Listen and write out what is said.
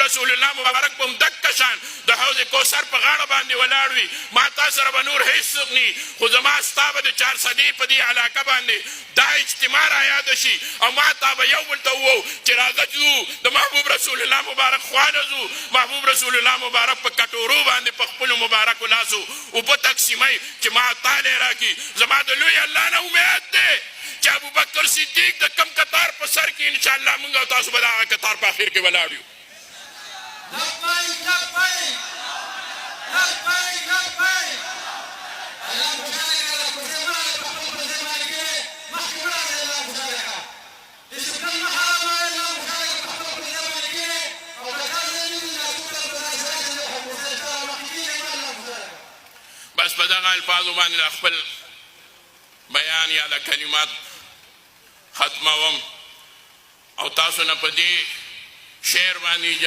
رسول الله مبارک په همدغه شان د حوض کوثر په غاړه باندې ولاړ وي ما تا سره به نور هېڅ څوک ني خو زما ستا به د چارسدې په دې علاقه باندې دا اجتماع رایاده شي او ما تا به یو بل ته ووو چې راځه ځو د محبوب رسول الله مبارک خواله ځو محبوب رسول الله مبارک په کټورو باندې په خپلو مبارکو لاسو اوبه تقسیموي چې ما تالی راکړي زما د لوی الله نه امید دی چې ابوبکر صدیق د کم کتار په سر کې انشاءالله موږ او تاسو به د هغه کتار په اخر کې ولاړ یو بس په دغه الفاظو باندې خپل بیان یا د کلمات ختموم او تاسو نه په دې شعر باندې